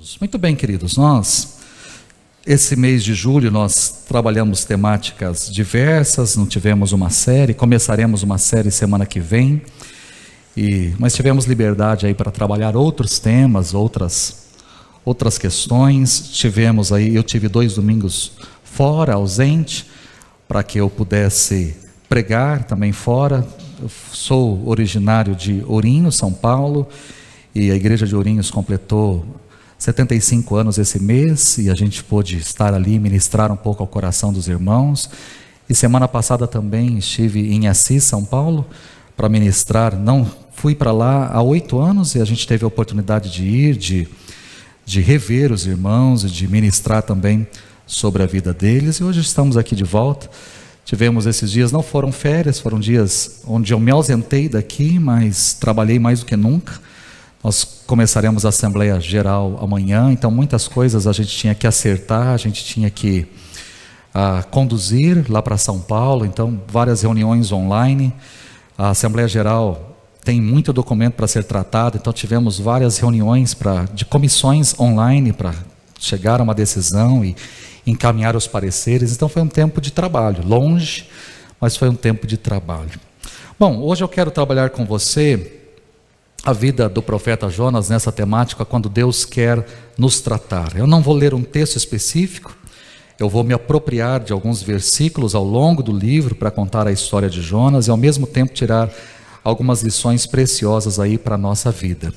Jesus. Muito bem, queridos, esse mês de julho nós trabalhamos temáticas diversas, não tivemos uma série, começaremos uma série semana que vem, mas tivemos liberdade aí para trabalhar outros temas, outras questões. Eu tive 2 domingos fora, ausente, para que eu pudesse pregar também fora. Eu sou originário de Ourinhos, São Paulo, e a igreja de Ourinhos completou 75 anos esse mês, e a gente pôde estar ali e ministrar um pouco ao coração dos irmãos. E semana passada também estive em Assis, São Paulo, para ministrar. Não fui para lá há 8 anos, e a gente teve a oportunidade de ir, de rever os irmãos e de ministrar também sobre a vida deles. E hoje estamos aqui de volta. Tivemos esses dias, não foram férias, foram dias onde eu me ausentei daqui, mas trabalhei mais do que nunca. Nós começaremos a Assembleia Geral amanhã, então muitas coisas a gente tinha que acertar, a gente tinha que conduzir lá para São Paulo, então várias reuniões online. A Assembleia Geral tem muito documento para ser tratado, então tivemos várias reuniões de comissões online para chegar a uma decisão e encaminhar os pareceres. Então foi um tempo de trabalho, longe, mas foi um tempo de trabalho. Bom, hoje eu quero trabalhar com você a vida do profeta Jonas nessa temática, quando Deus quer nos tratar. Eu não vou ler um texto específico, eu vou me apropriar de alguns versículos ao longo do livro para contar a história de Jonas e ao mesmo tempo tirar algumas lições preciosas aí para a nossa vida.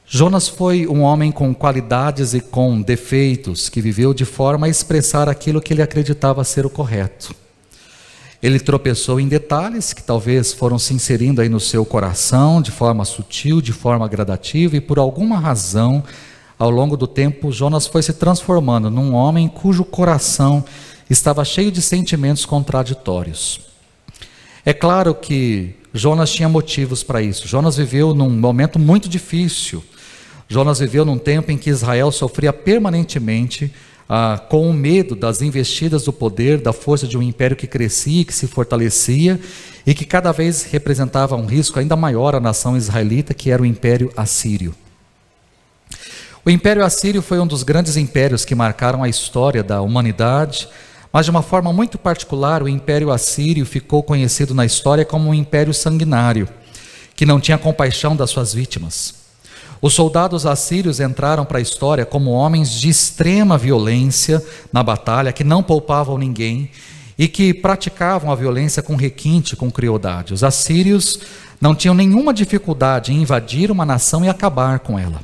Jonas foi um homem com qualidades e com defeitos, que viveu de forma a expressar aquilo que ele acreditava ser o correto. Ele tropeçou em detalhes que talvez foram se inserindo aí no seu coração de forma sutil, de forma gradativa, e por alguma razão, ao longo do tempo, Jonas foi se transformando num homem cujo coração estava cheio de sentimentos contraditórios. É claro que Jonas tinha motivos para isso. Jonas viveu num momento muito difícil. Jonas viveu num tempo em que Israel sofria permanentemente com o medo das investidas do poder, da força de um império que crescia, que se fortalecia e que cada vez representava um risco ainda maior à nação israelita, que era o Império Assírio. O Império Assírio foi um dos grandes impérios que marcaram a história da humanidade, mas de uma forma muito particular, o Império Assírio ficou conhecido na história como um império sanguinário, que não tinha compaixão das suas vítimas. Os soldados assírios entraram para a história como homens de extrema violência na batalha, que não poupavam ninguém e que praticavam a violência com requinte, com crueldade. Os assírios não tinham nenhuma dificuldade em invadir uma nação e acabar com ela.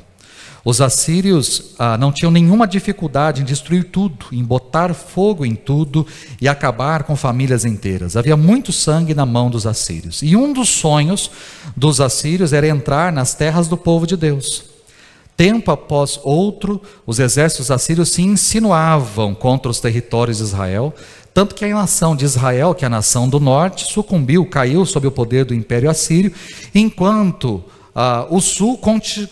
Os assírios não tinham nenhuma dificuldade em destruir tudo, em botar fogo em tudo e acabar com famílias inteiras. Havia muito sangue na mão dos assírios. E um dos sonhos dos assírios era entrar nas terras do povo de Deus. Tempo após outro, os exércitos assírios se insinuavam contra os territórios de Israel, tanto que a nação de Israel, que é a nação do norte, sucumbiu, caiu sob o poder do Império Assírio, enquanto o sul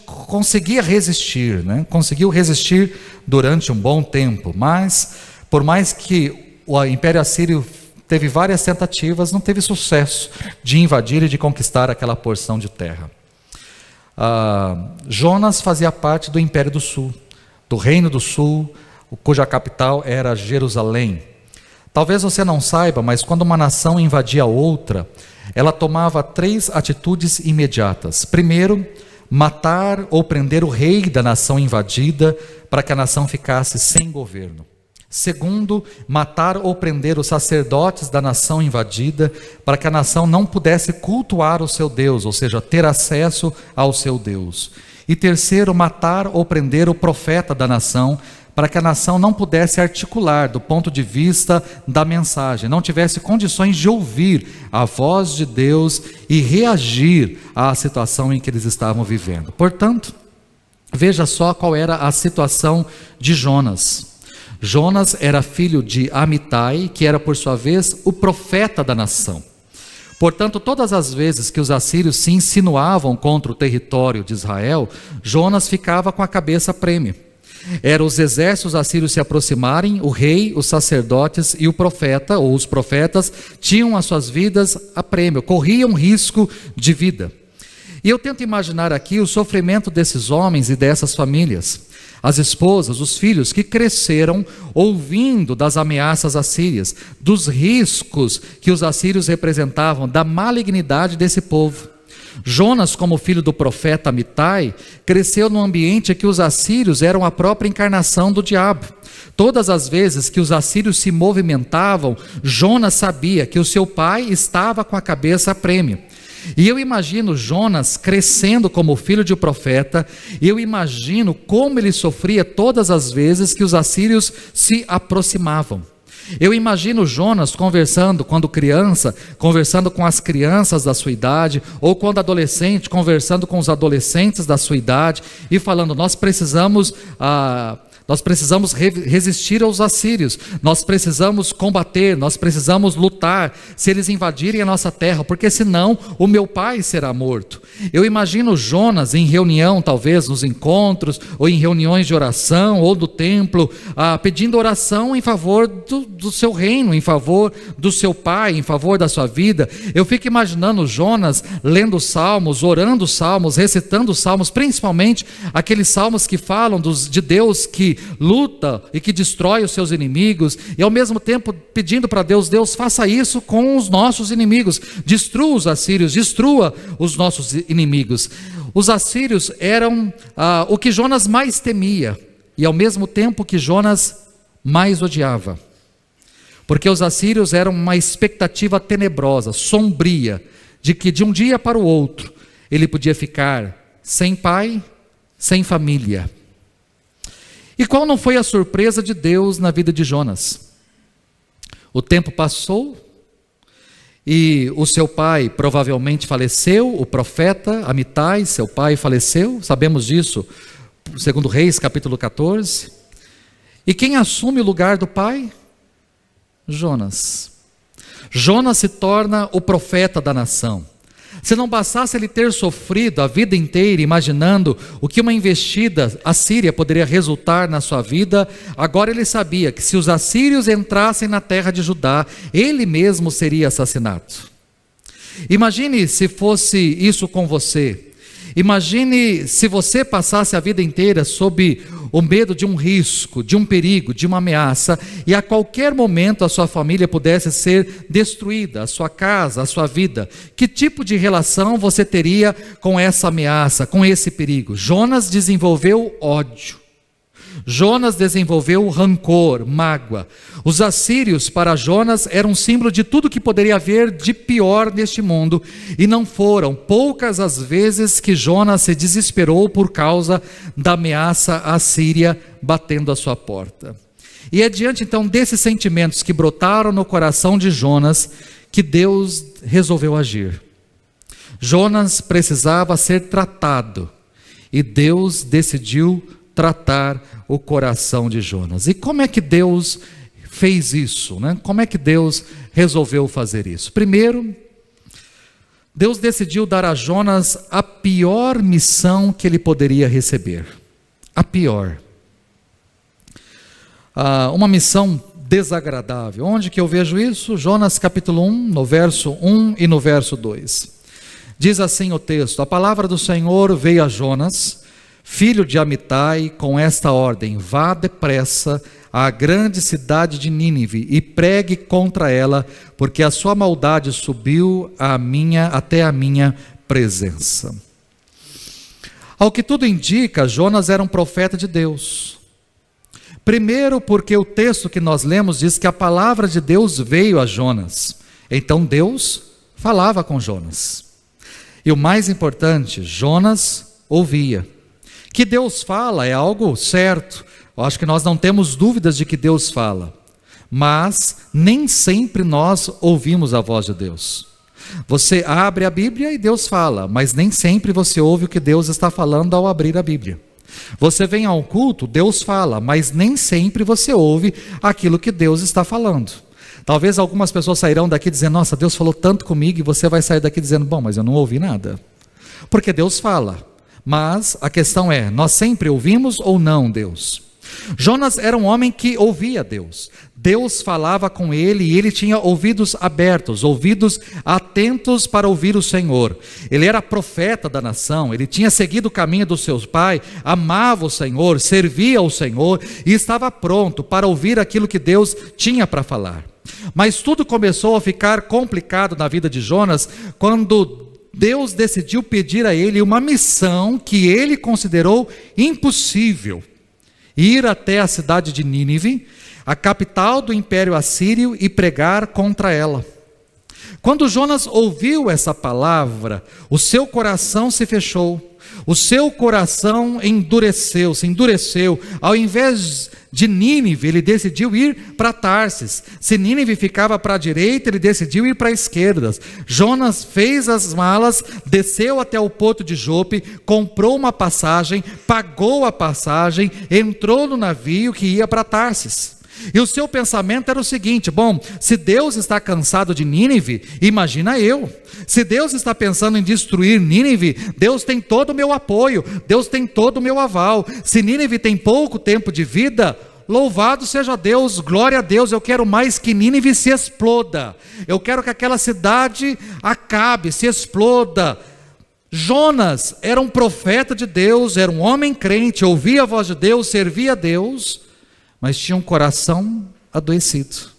conseguia resistir, conseguiu resistir durante um bom tempo, mas por mais que o Império Assírio teve várias tentativas, não teve sucesso de invadir e de conquistar aquela porção de terra. Jonas fazia parte do Império do Sul, do Reino do Sul, cuja capital era Jerusalém. Talvez você não saiba, mas quando uma nação invadia outra, ela tomava 3 atitudes imediatas. Primeiro, matar ou prender o rei da nação invadida para que a nação ficasse sem governo. Segundo, matar ou prender os sacerdotes da nação invadida para que a nação não pudesse cultuar o seu Deus, ou seja, ter acesso ao seu Deus. E terceiro, matar ou prender o profeta da nação para que a nação não pudesse articular do ponto de vista da mensagem, não tivesse condições de ouvir a voz de Deus e reagir à situação em que eles estavam vivendo. Portanto, veja só qual era a situação de Jonas. Jonas era filho de Amitai, que era por sua vez o profeta da nação. Portanto, todas as vezes que os assírios se insinuavam contra o território de Israel, Jonas ficava com a cabeça prêmio. Eram os exércitos assírios se aproximarem, o rei, os sacerdotes e o profeta, ou os profetas, tinham as suas vidas a prêmio, corriam risco de vida. E eu tento imaginar aqui o sofrimento desses homens e dessas famílias. As esposas, os filhos que cresceram ouvindo das ameaças assírias, dos riscos que os assírios representavam, da malignidade desse povo. Jonas, como filho do profeta Amitai, cresceu num ambiente em que os assírios eram a própria encarnação do diabo. Todas as vezes que os assírios se movimentavam, Jonas sabia que o seu pai estava com a cabeça a prêmio. E eu imagino Jonas crescendo como filho de profeta, e eu imagino como ele sofria todas as vezes que os assírios se aproximavam. Eu imagino Jonas conversando, quando criança, conversando com as crianças da sua idade, ou quando adolescente, conversando com os adolescentes da sua idade, e falando, nós precisamos resistir aos assírios, nós precisamos combater, nós precisamos lutar, se eles invadirem a nossa terra, porque senão o meu pai será morto. Eu imagino Jonas em reunião, talvez nos encontros, ou em reuniões de oração, ou do templo, pedindo oração em favor do seu reino, em favor do seu pai, em favor da sua vida. Eu fico imaginando Jonas lendo salmos, orando salmos, recitando salmos, principalmente aqueles salmos que falam de Deus que luta e que destrói os seus inimigos, e ao mesmo tempo pedindo para Deus, Deus faça isso com os nossos inimigos, destrua os assírios, destrua os nossos inimigos. Os assírios eram o que Jonas mais temia, e ao mesmo tempo que Jonas mais odiava, porque os assírios eram uma expectativa tenebrosa, sombria, de que de um dia para o outro, ele podia ficar sem pai, sem família. E qual não foi a surpresa de Deus na vida de Jonas? O tempo passou, e o seu pai provavelmente faleceu, o profeta Amitai, seu pai faleceu, sabemos disso, segundo Reis, capítulo 14. E quem assume o lugar do pai? Jonas. Jonas se torna o profeta da nação. Se não bastasse ele ter sofrido a vida inteira imaginando o que uma investida assíria poderia resultar na sua vida, agora ele sabia que se os assírios entrassem na terra de Judá, ele mesmo seria assassinado. Imagine se fosse isso com você. Imagine se você passasse a vida inteira sob o medo de um risco, de um perigo, de uma ameaça, e a qualquer momento a sua família pudesse ser destruída, a sua casa, a sua vida. Que tipo de relação você teria com essa ameaça, com esse perigo? Jonas desenvolveu ódio. Jonas desenvolveu rancor, mágoa. Os assírios para Jonas eram um símbolo de tudo que poderia haver de pior neste mundo, e não foram poucas as vezes que Jonas se desesperou por causa da ameaça assíria batendo à sua porta. E é diante então desses sentimentos que brotaram no coração de Jonas que Deus resolveu agir. Jonas precisava ser tratado, e Deus decidiu tratar o coração de Jonas. E como é que Deus fez isso, né? Como é que Deus resolveu fazer isso? Primeiro, Deus decidiu dar a Jonas a pior missão que ele poderia receber. A pior. Uma missão desagradável. Onde que eu vejo isso? Jonas capítulo 1, no verso 1 e no verso 2. Diz assim o texto: a palavra do Senhor veio a Jonas, filho de Amitai, com esta ordem: vá depressa à grande cidade de Nínive e pregue contra ela, porque a sua maldade subiu até a minha presença. Ao que tudo indica, Jonas era um profeta de Deus. Primeiro, porque o texto que nós lemos diz que a palavra de Deus veio a Jonas. Então Deus falava com Jonas. E o mais importante, Jonas ouvia. Que Deus fala é algo certo. Eu acho que nós não temos dúvidas de que Deus fala, mas nem sempre nós ouvimos a voz de Deus. Você abre a Bíblia e Deus fala, mas nem sempre você ouve o que Deus está falando ao abrir a Bíblia. Você vem ao culto, Deus fala, mas nem sempre você ouve aquilo que Deus está falando. Talvez algumas pessoas sairão daqui dizendo: nossa, Deus falou tanto comigo, e você vai sair daqui dizendo: bom, mas eu não ouvi nada. Porque Deus fala. Mas a questão é, nós sempre ouvimos ou não Deus? Jonas era um homem que ouvia Deus. Deus falava com ele e ele tinha ouvidos abertos, ouvidos atentos para ouvir o Senhor. Ele era profeta da nação, ele tinha seguido o caminho do seu pai, amava o Senhor, servia ao Senhor e estava pronto para ouvir aquilo que Deus tinha para falar. Mas tudo começou a ficar complicado na vida de Jonas quando Deus decidiu pedir a ele uma missão que ele considerou impossível: ir até a cidade de Nínive, a capital do império assírio, e pregar contra ela. Quando Jonas ouviu essa palavra, o seu coração se fechou, o seu coração se endureceu. Ao invés de Nínive, ele decidiu ir para Tarsis. Se Nínive ficava para a direita, ele decidiu ir para a esquerda. Jonas fez as malas, desceu até o porto de Jope, comprou uma passagem, pagou a passagem, entrou no navio que ia para Tarsis. E o seu pensamento era o seguinte: bom, se Deus está cansado de Nínive, imagina eu. Se Deus está pensando em destruir Nínive, Deus tem todo o meu apoio, Deus tem todo o meu aval. Se Nínive tem pouco tempo de vida, louvado seja Deus, glória a Deus. Eu quero mais que Nínive se exploda, eu quero que aquela cidade acabe, se exploda. Jonas era um profeta de Deus, era um homem crente, ouvia a voz de Deus, servia a Deus, mas tinha um coração adoecido,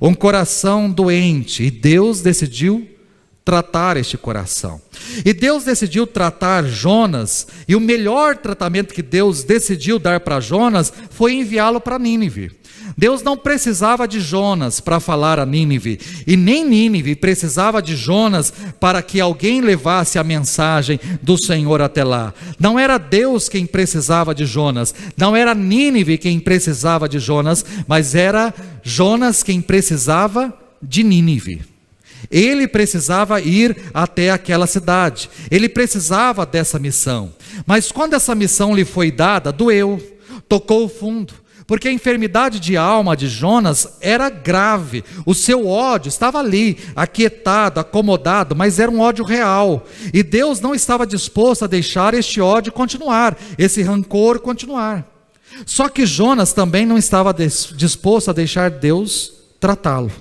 um coração doente, e Deus decidiu tratar este coração. E Deus decidiu tratar Jonas, e o melhor tratamento que Deus decidiu dar para Jonas foi enviá-lo para Nínive. Deus não precisava de Jonas para falar a Nínive, e nem Nínive precisava de Jonas para que alguém levasse a mensagem do Senhor até lá. Não era Deus quem precisava de Jonas, não era Nínive quem precisava de Jonas, mas era Jonas quem precisava de Nínive. Ele precisava ir até aquela cidade, ele precisava dessa missão. Mas quando essa missão lhe foi dada, doeu, tocou o fundo, porque a enfermidade de alma de Jonas era grave. O seu ódio estava ali, aquietado, acomodado, mas era um ódio real, e Deus não estava disposto a deixar este ódio continuar, esse rancor continuar. Só que Jonas também não estava disposto a deixar Deus tratá-lo,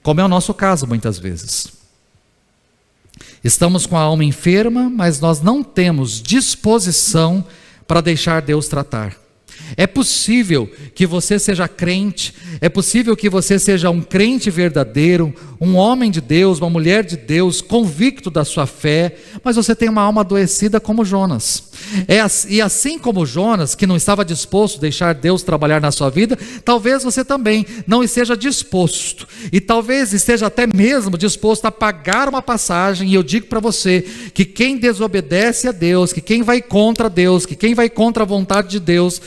como é o nosso caso muitas vezes. Estamos com a alma enferma, mas nós não temos disposição para deixar Deus tratar. É possível que você seja crente, é possível que você seja um crente verdadeiro, um homem de Deus, uma mulher de Deus, convicto da sua fé, mas você tem uma alma adoecida como Jonas. E assim como Jonas, que não estava disposto a deixar Deus trabalhar na sua vida, talvez você também não esteja disposto, e talvez esteja até mesmo disposto a pagar uma passagem. E eu digo para você que quem desobedece a Deus, que quem vai contra Deus, que quem vai contra a vontade de Deus,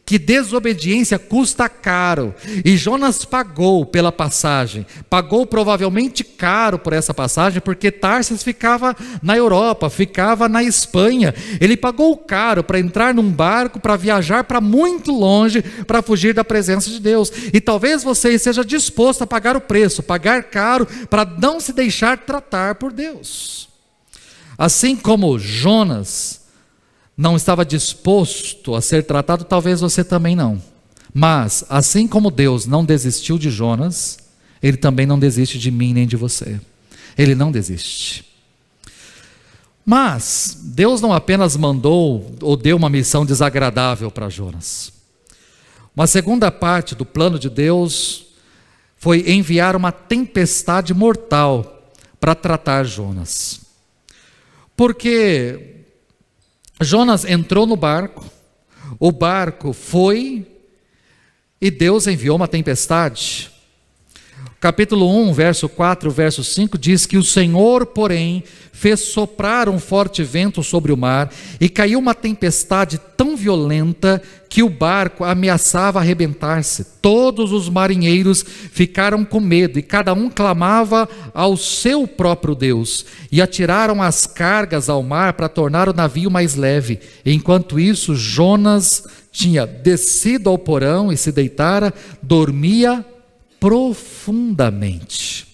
que desobediência custa caro, e Jonas pagou pela passagem, pagou provavelmente caro por essa passagem, porque Tarsis ficava na Europa, ficava na Espanha. Ele pagou caro para entrar num barco, para viajar para muito longe, para fugir da presença de Deus. E talvez você esteja disposto a pagar o preço, pagar caro, para não se deixar tratar por Deus. Assim como Jonas não estava disposto a ser tratado, talvez você também não. Mas, assim como Deus não desistiu de Jonas, Ele também não desiste de mim nem de você. Ele não desiste. Mas, Deus não apenas mandou ou deu uma missão desagradável para Jonas. Uma segunda parte do plano de Deus foi enviar uma tempestade mortal para tratar Jonas. Porque Jonas entrou no barco, o barco foi, e Deus enviou uma tempestade. Capítulo 1, verso 4, verso 5 diz que o Senhor, porém, fez soprar um forte vento sobre o mar, e caiu uma tempestade tão violenta que o barco ameaçava arrebentar-se. Todos os marinheiros ficaram com medo, e cada um clamava ao seu próprio Deus, e atiraram as cargas ao mar para tornar o navio mais leve. Enquanto isso, Jonas tinha descido ao porão e se deitara, dormia profundamente.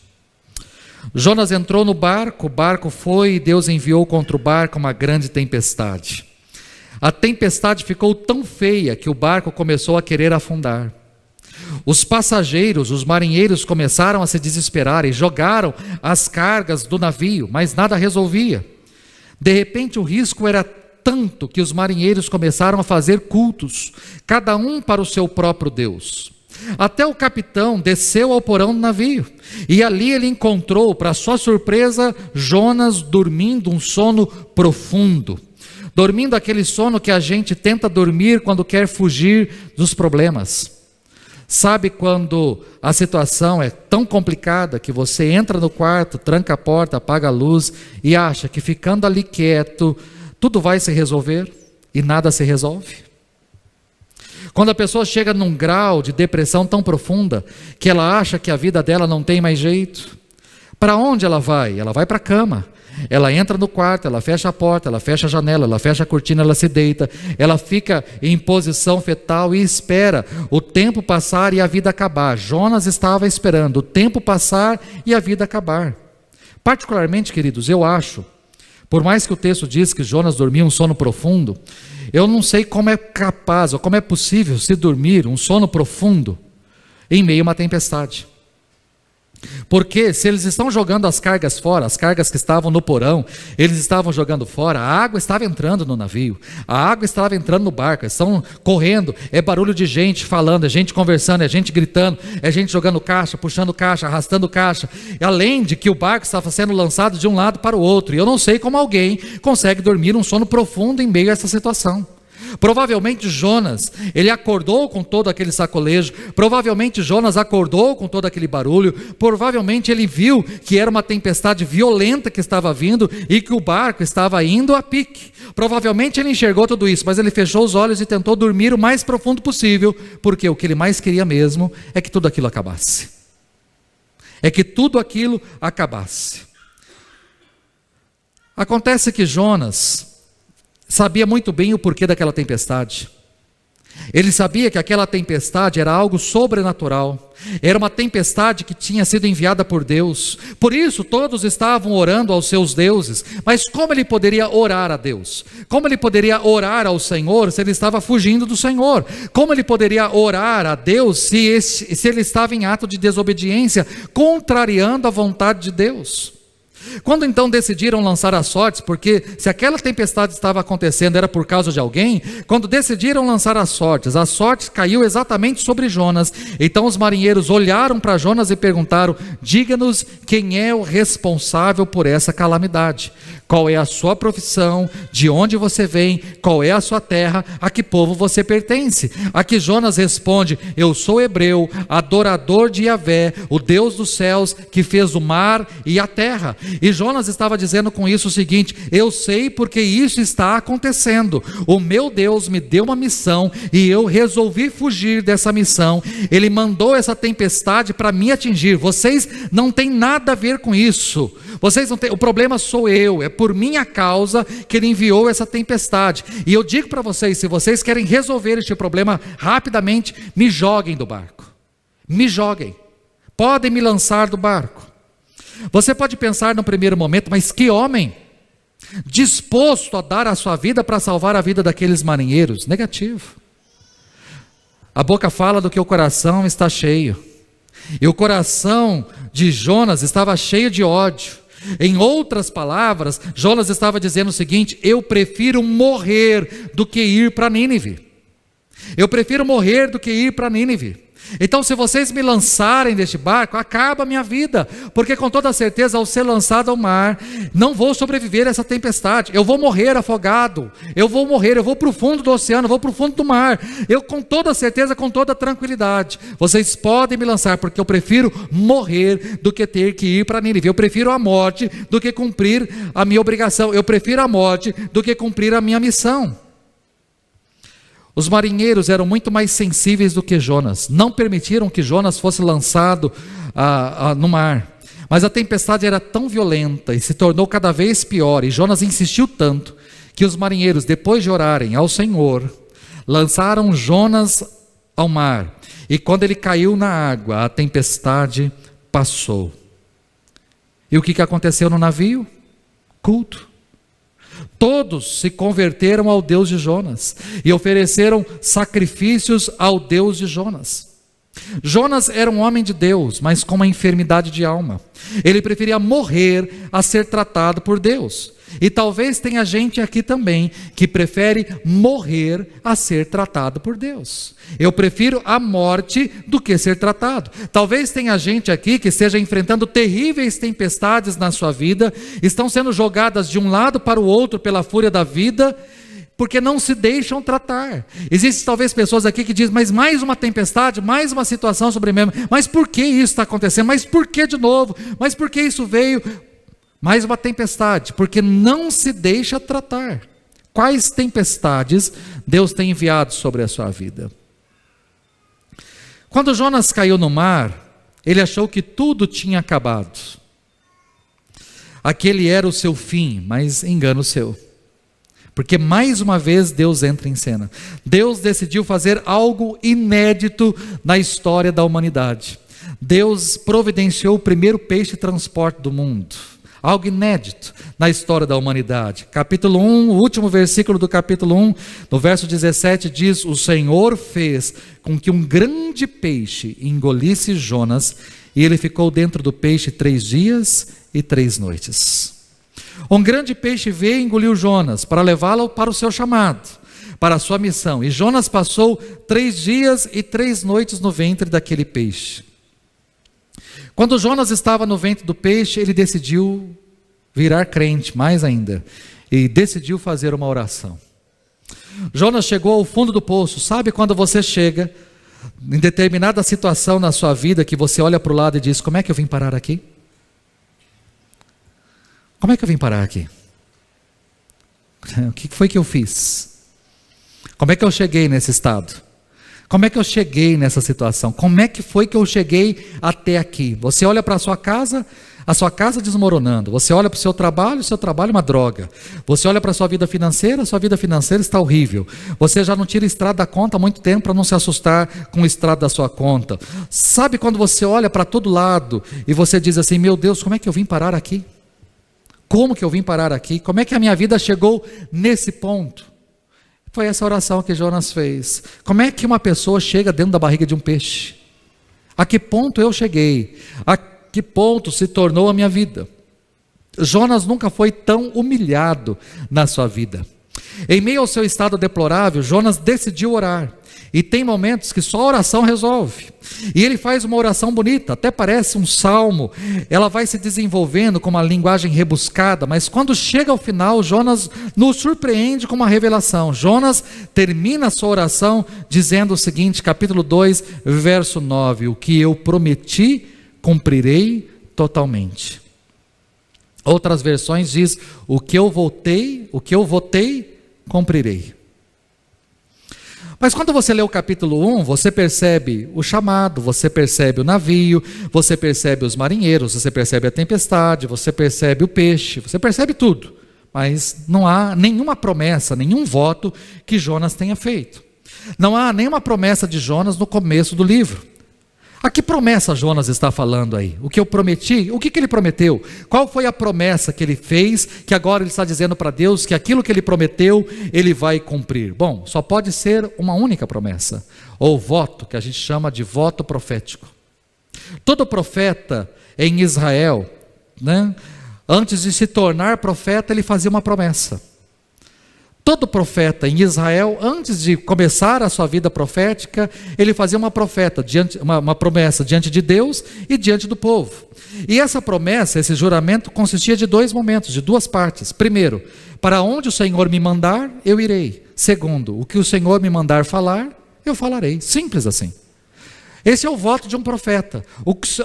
Jonas entrou no barco, o barco foi, e Deus enviou contra o barco uma grande tempestade. A tempestade ficou tão feia que o barco começou a querer afundar. Os passageiros, os marinheiros começaram a se desesperar e jogaram as cargas do navio, mas nada resolvia. De repente o risco era tanto que os marinheiros começaram a fazer cultos, cada um para o seu próprio Deus. Até o capitão desceu ao porão do navio, e ali ele encontrou, para sua surpresa, Jonas dormindo um sono profundo. Dormindo aquele sono que a gente tenta dormir quando quer fugir dos problemas. Sabe quando a situação é tão complicada que você entra no quarto, tranca a porta, apaga a luz e acha que ficando ali quieto, tudo vai se resolver e nada se resolve? Quando a pessoa chega num grau de depressão tão profunda que ela acha que a vida dela não tem mais jeito, para onde ela vai? Ela vai para a cama. Ela entra no quarto, ela fecha a porta, ela fecha a janela, ela fecha a cortina, ela se deita, ela fica em posição fetal e espera o tempo passar e a vida acabar. Jonas estava esperando o tempo passar e a vida acabar. Particularmente, queridos, eu acho, por mais que o texto diz que Jonas dormia um sono profundo, eu não sei como é capaz ou como é possível se dormir um sono profundo em meio a uma tempestade. Porque se eles estão jogando as cargas fora, as cargas que estavam no porão, eles estavam jogando fora, a água estava entrando no navio, a água estava entrando no barco, eles estão correndo, é barulho de gente falando, é gente conversando, é gente gritando, é gente jogando caixa, puxando caixa, arrastando caixa, além de que o barco estava sendo lançado de um lado para o outro, e eu não sei como alguém consegue dormir um sono profundo em meio a essa situação. Provavelmente Jonas, ele acordou com todo aquele sacolejo, provavelmente Jonas acordou com todo aquele barulho, provavelmente ele viu que era uma tempestade violenta que estava vindo e que o barco estava indo a pique. Provavelmente ele enxergou tudo isso, mas ele fechou os olhos e tentou dormir o mais profundo possível, porque o que ele mais queria mesmo é que tudo aquilo acabasse. É que tudo aquilo acabasse. Acontece que Jonas sabia muito bem o porquê daquela tempestade. Ele sabia que aquela tempestade era algo sobrenatural, era uma tempestade que tinha sido enviada por Deus, por isso todos estavam orando aos seus deuses. Mas como ele poderia orar a Deus? Como ele poderia orar ao Senhor se ele estava fugindo do Senhor? Como ele poderia orar a Deus se ele estava em ato de desobediência, contrariando a vontade de Deus? Quando então decidiram lançar as sortes, porque se aquela tempestade estava acontecendo era por causa de alguém, quando decidiram lançar as sortes caiu exatamente sobre Jonas. Então os marinheiros olharam para Jonas e perguntaram: diga-nos quem é o responsável por essa calamidade. Qual é a sua profissão? De onde você vem? Qual é a sua terra? A que povo você pertence? A que Jonas responde: eu sou hebreu, adorador de Yahvé, o Deus dos céus, que fez o mar e a terra. E Jonas estava dizendo com isso o seguinte: eu sei porque isso está acontecendo. O meu Deus me deu uma missão e eu resolvi fugir dessa missão. Ele mandou essa tempestade para me atingir. Vocês não têm nada a ver com isso. Vocês não têm, o problema sou eu, é por minha causa que ele enviou essa tempestade. E eu digo para vocês, se vocês querem resolver este problema rapidamente, me joguem do barco. Me joguem. Podem me lançar do barco. Você pode pensar no primeiro momento, mas que homem disposto a dar a sua vida para salvar a vida daqueles marinheiros? Negativo. A boca fala do que o coração está cheio. E o coração de Jonas estava cheio de ódio. Em outras palavras, Jonas estava dizendo o seguinte: eu prefiro morrer do que ir para Nínive. Eu prefiro morrer do que ir para Nínive. Então, se vocês me lançarem deste barco, acaba a minha vida, porque com toda certeza, ao ser lançado ao mar, não vou sobreviver a essa tempestade, eu vou morrer afogado, eu vou morrer, eu vou para o fundo do oceano, eu vou para o fundo do mar, eu com toda certeza, com toda tranquilidade, vocês podem me lançar, porque eu prefiro morrer do que ter que ir para Nínive, eu prefiro a morte do que cumprir a minha obrigação, eu prefiro a morte do que cumprir a minha missão. Os marinheiros eram muito mais sensíveis do que Jonas, não permitiram que Jonas fosse lançado no mar, mas a tempestade era tão violenta e se tornou cada vez pior, e Jonas insistiu tanto, que os marinheiros, depois de orarem ao Senhor, lançaram Jonas ao mar, e quando ele caiu na água, a tempestade passou. E o que aconteceu no navio? Culto. Todos se converteram ao Deus de Jonas e ofereceram sacrifícios ao Deus de Jonas. Jonas era um homem de Deus, mas com uma enfermidade de alma. Ele preferia morrer a ser tratado por Deus. E talvez tenha gente aqui também que prefere morrer a ser tratado por Deus. Eu prefiro a morte do que ser tratado. Talvez tenha gente aqui que esteja enfrentando terríveis tempestades na sua vida, estão sendo jogadas de um lado para o outro pela fúria da vida, porque não se deixam tratar. Existem talvez pessoas aqui que dizem, mas mais uma tempestade, mais uma situação sobre mim, mas por que isso está acontecendo? Mas por que de novo? Mas por que isso veio? Mais uma tempestade, porque não se deixa tratar. Quais tempestades Deus tem enviado sobre a sua vida? Quando Jonas caiu no mar, ele achou que tudo tinha acabado. Aquele era o seu fim, mas engano seu. Porque mais uma vez Deus entra em cena. Deus decidiu fazer algo inédito na história da humanidade. Deus providenciou o primeiro peixe transporte do mundo. Algo inédito na história da humanidade. Capítulo 1, o último versículo do capítulo 1, no verso 17 diz: o Senhor fez com que um grande peixe engolisse Jonas, e ele ficou dentro do peixe 3 dias e 3 noites. Um grande peixe veio e engoliu Jonas, para levá-lo para o seu chamado, para a sua missão. E Jonas passou 3 dias e 3 noites no ventre daquele peixe. Quando Jonas estava no ventre do peixe, ele decidiu virar crente, mais ainda, e decidiu fazer uma oração. Jonas chegou ao fundo do poço. Sabe quando você chega em determinada situação na sua vida, que você olha para o lado e diz, como é que eu vim parar aqui? Como é que eu vim parar aqui? O que foi que eu fiz? Como é que eu cheguei nesse estado? Como é que eu cheguei nessa situação? Como é que foi que eu cheguei até aqui? Você olha para a sua casa desmoronando. Você olha para o seu trabalho é uma droga. Você olha para a sua vida financeira está horrível. Você já não tira extrato da conta há muito tempo para não se assustar com o extrato da sua conta. Sabe quando você olha para todo lado e você diz assim, meu Deus, como é que eu vim parar aqui? Como que eu vim parar aqui? Como é que a minha vida chegou nesse ponto? Foi essa oração que Jonas fez. Como é que uma pessoa chega dentro da barriga de um peixe? A que ponto eu cheguei? A que ponto se tornou a minha vida? Jonas nunca foi tão humilhado na sua vida. Em meio ao seu estado deplorável, Jonas decidiu orar. E tem momentos que só a oração resolve. E ele faz uma oração bonita, até parece um salmo. Ela vai se desenvolvendo com uma linguagem rebuscada, mas quando chega ao final, Jonas nos surpreende com uma revelação. Jonas termina a sua oração dizendo o seguinte, capítulo 2, verso 9: o que eu prometi, cumprirei totalmente. Outras versões diz, o que eu votei, cumprirei. Mas quando você lê o capítulo 1, você percebe o chamado, você percebe o navio, você percebe os marinheiros, você percebe a tempestade, você percebe o peixe, você percebe tudo. Mas não há nenhuma promessa, nenhum voto que Jonas tenha feito. Não há nenhuma promessa de Jonas no começo do livro. A que promessa Jonas está falando aí? O que eu prometi? O que ele prometeu? Qual foi a promessa que ele fez, que agora ele está dizendo para Deus que aquilo que ele prometeu, ele vai cumprir? Bom, só pode ser uma única promessa, ou voto, que a gente chama de voto profético. Todo profeta em Israel, antes de se tornar profeta, ele fazia uma promessa. Todo profeta em Israel, antes de começar a sua vida profética, ele fazia uma promessa diante de Deus e diante do povo. E essa promessa, esse juramento, consistia de 2 momentos, de 2 partes. Primeiro, para onde o Senhor me mandar, eu irei. Segundo, o que o Senhor me mandar falar, eu falarei. Simples assim. Esse é o voto de um profeta.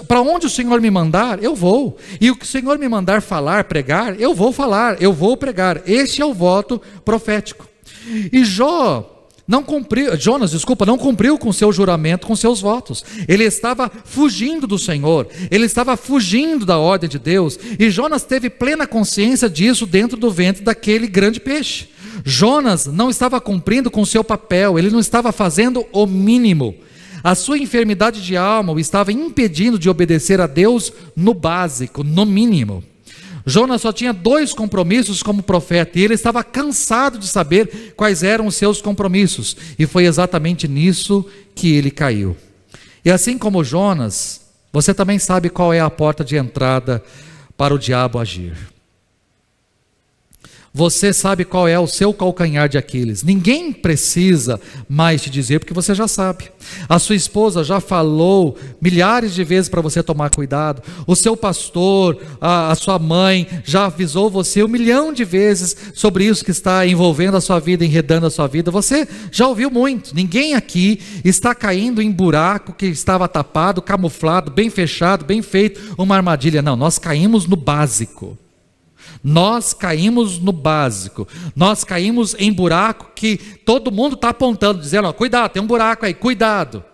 Para onde o Senhor me mandar, eu vou. E o que o Senhor me mandar falar, pregar, eu vou falar, eu vou pregar. Este é o voto profético. E Jonas não cumpriu com seu juramento, com seus votos. Ele estava fugindo do Senhor, ele estava fugindo da ordem de Deus. E Jonas teve plena consciência disso dentro do ventre daquele grande peixe. Jonas não estava cumprindo com seu papel, ele não estava fazendo o mínimo. A sua enfermidade de alma o estava impedindo de obedecer a Deus no básico, no mínimo. Jonas só tinha 2 compromissos como profeta, e ele estava cansado de saber quais eram os seus compromissos, e foi exatamente nisso que ele caiu. E assim como Jonas, você também sabe qual é a porta de entrada para o diabo agir. Você sabe qual é o seu calcanhar de Aquiles. Ninguém precisa mais te dizer, porque você já sabe. A sua esposa já falou milhares de vezes para você tomar cuidado. O seu pastor, a sua mãe já avisou você 1 milhão de vezes sobre isso que está envolvendo a sua vida, enredando a sua vida. Você já ouviu muito. Ninguém aqui está caindo em buraco que estava tapado, camuflado, bem fechado, bem feito, uma armadilha. Não, nós caímos no básico. Nós caímos no básico, nós caímos em buraco que todo mundo está apontando, dizendo, ó, cuidado, tem um buraco aí, cuidado.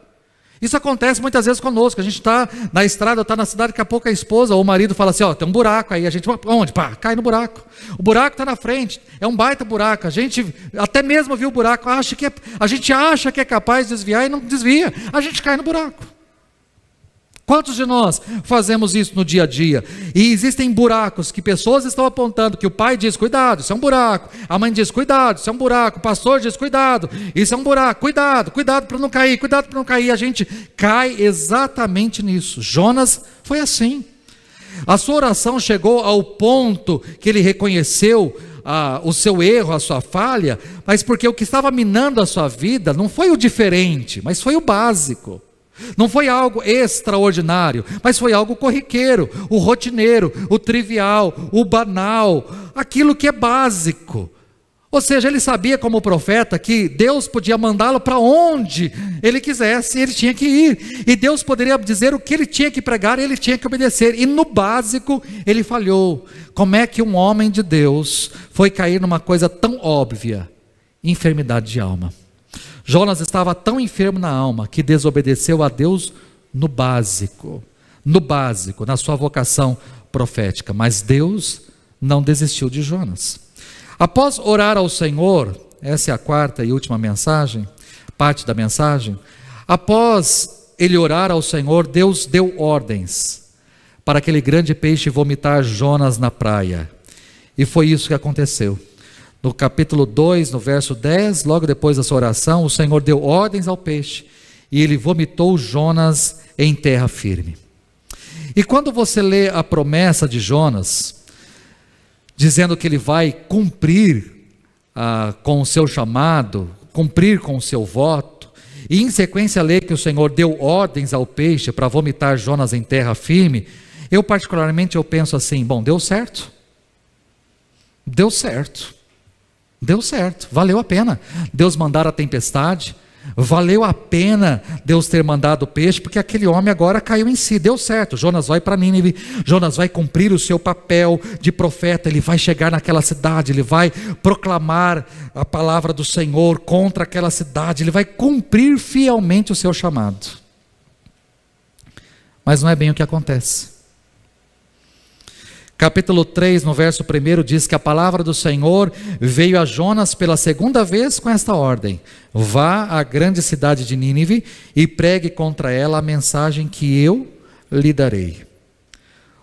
Isso acontece muitas vezes conosco, a gente está na estrada, está na cidade, daqui a pouco a esposa ou o marido fala assim, ó, tem um buraco aí, a gente, onde? Pá, cai no buraco. O buraco está na frente, é um baita buraco, a gente até mesmo viu o buraco, a gente acha que é capaz de desviar e não desvia, a gente cai no buraco. Quantos de nós fazemos isso no dia a dia? E existem buracos que pessoas estão apontando, que o pai diz, cuidado, isso é um buraco. A mãe diz, cuidado, isso é um buraco. O pastor diz, cuidado, isso é um buraco. Cuidado, cuidado para não cair, cuidado para não cair. A gente cai exatamente nisso. Jonas foi assim. A sua oração chegou ao ponto que ele reconheceu o seu erro, a sua falha, mas porque o que estava minando a sua vida não foi o diferente, mas foi o básico. Não foi algo extraordinário, mas foi algo corriqueiro, o rotineiro, o trivial, o banal, aquilo que é básico. Ou seja, ele sabia como profeta que Deus podia mandá-lo para onde ele quisesse, ele tinha que ir. E Deus poderia dizer o que ele tinha que pregar, e ele tinha que obedecer. E no básico ele falhou. Como é que um homem de Deus foi cair numa coisa tão óbvia? Enfermidade de alma. Jonas estava tão enfermo na alma que desobedeceu a Deus no básico, na sua vocação profética. Mas Deus não desistiu de Jonas. Após orar ao Senhor, essa é a 4ª e última mensagem, parte da mensagem. Após ele orar ao Senhor, Deus deu ordens para aquele grande peixe vomitar Jonas na praia. E foi isso que aconteceu. No capítulo 2, no verso 10, logo depois da sua oração, o Senhor deu ordens ao peixe e ele vomitou Jonas em terra firme. E quando você lê a promessa de Jonas, dizendo que ele vai cumprir com o seu chamado, cumprir com o seu voto, e em sequência lê que o Senhor deu ordens ao peixe para vomitar Jonas em terra firme, eu particularmente penso assim, bom, deu certo. Deu certo. Deu certo, valeu a pena Deus mandar a tempestade, valeu a pena Deus ter mandado o peixe, porque aquele homem agora caiu em si, deu certo. Jonas vai para Nínive, Jonas vai cumprir o seu papel de profeta, ele vai chegar naquela cidade, ele vai proclamar a palavra do Senhor contra aquela cidade, ele vai cumprir fielmente o seu chamado. Mas não é bem o que acontece. Capítulo 3, no verso 1, diz que a palavra do Senhor veio a Jonas pela 2ª vez com esta ordem: vá à grande cidade de Nínive e pregue contra ela a mensagem que eu lhe darei.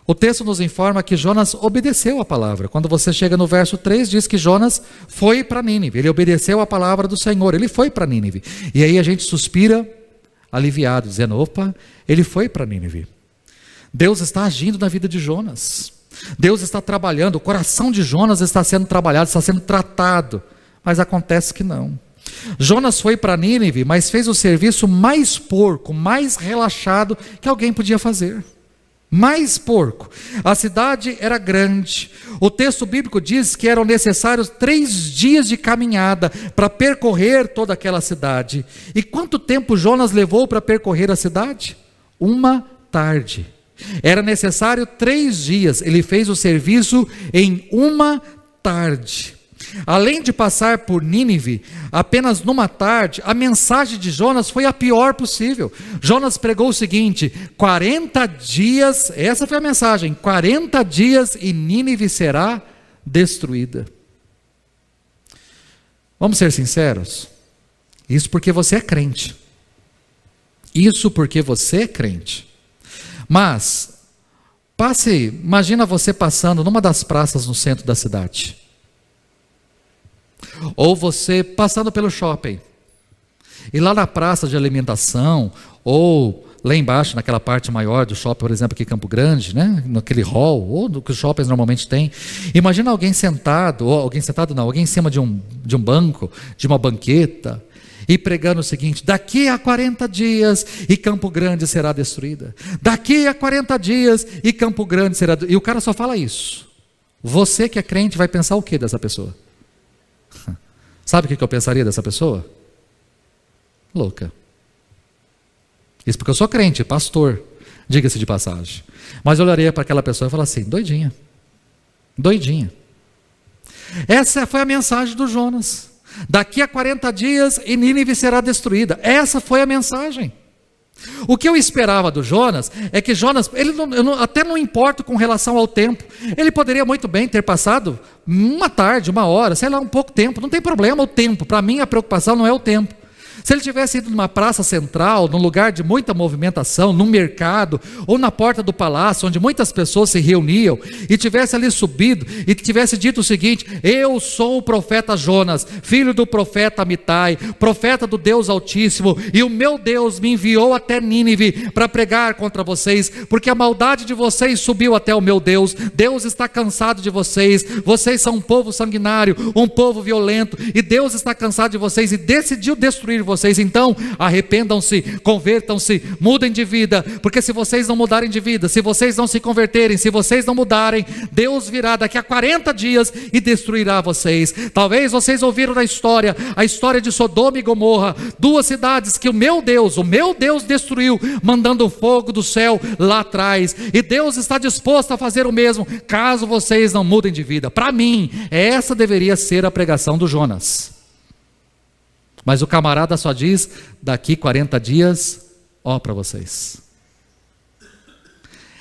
O texto nos informa que Jonas obedeceu a palavra. Quando você chega no verso 3, diz que Jonas foi para Nínive, ele obedeceu a palavra do Senhor, ele foi para Nínive. E aí a gente suspira aliviado, dizendo, opa, ele foi para Nínive. Deus está agindo na vida de Jonas. Deus está trabalhando, o coração de Jonas está sendo trabalhado, está sendo tratado, mas acontece que não. Jonas foi para Nínive, mas fez o serviço mais porco, mais relaxado que alguém podia fazer. Mais porco. A cidade era grande. O texto bíblico diz que eram necessários 3 dias de caminhada para percorrer toda aquela cidade. E quanto tempo Jonas levou para percorrer a cidade? 1 tarde. Era necessário 3 dias, ele fez o serviço em 1 tarde. Além de passar por Nínive, apenas numa tarde, a mensagem de Jonas foi a pior possível. Jonas pregou o seguinte: 40 dias, essa foi a mensagem, 40 dias e Nínive será destruída. Vamos ser sinceros? Isso porque você é crente. Isso porque você é crente. Mas, Imagina você passando numa das praças no centro da cidade. Ou você passando pelo shopping. E lá na praça de alimentação, ou lá embaixo, naquela parte maior do shopping, por exemplo, aqui em Campo Grande, né? Naquele hall, ou do que os shoppings normalmente têm. Imagina alguém sentado, ou alguém sentado não, alguém em cima de um banco, de uma banqueta, e pregando o seguinte: daqui a 40 dias e Campo Grande será destruída. Daqui a 40 dias e Campo Grande será destruída. E o cara só fala isso. Você que é crente vai pensar o que dessa pessoa? Sabe o que eu pensaria dessa pessoa? Louca. Isso porque eu sou crente, pastor, diga-se de passagem. Mas eu olharia para aquela pessoa e falaria assim: doidinha. Doidinha. Essa foi a mensagem do Jonas. Daqui a 40 dias e Nínive será destruída. Essa foi a mensagem. O que eu esperava do Jonas é que Jonas, até não importa com relação ao tempo, ele poderia muito bem ter passado uma tarde, uma hora, sei lá, um pouco tempo, não tem problema o tempo, para mim a preocupação não é o tempo. Se ele tivesse ido numa praça central, num lugar de muita movimentação, num mercado, ou na porta do palácio, onde muitas pessoas se reuniam, e tivesse ali subido, e tivesse dito o seguinte: eu sou o profeta Jonas, filho do profeta Amitai, profeta do Deus Altíssimo, e o meu Deus me enviou até Nínive para pregar contra vocês, porque a maldade de vocês subiu até o meu Deus. Deus está cansado de vocês, vocês são um povo sanguinário, um povo violento, e Deus está cansado de vocês, e decidiu destruir vocês. Então arrependam-se, convertam-se, mudem de vida, porque se vocês não mudarem de vida, se vocês não se converterem, se vocês não mudarem, Deus virá daqui a 40 dias e destruirá vocês. Talvez vocês ouviram na história, a história de Sodoma e Gomorra, duas cidades que o meu Deus destruiu, mandando fogo do céu lá atrás, e Deus está disposto a fazer o mesmo, caso vocês não mudem de vida. Para mim, essa deveria ser a pregação do Jonas. Mas o camarada só diz: daqui 40 dias, ó para vocês.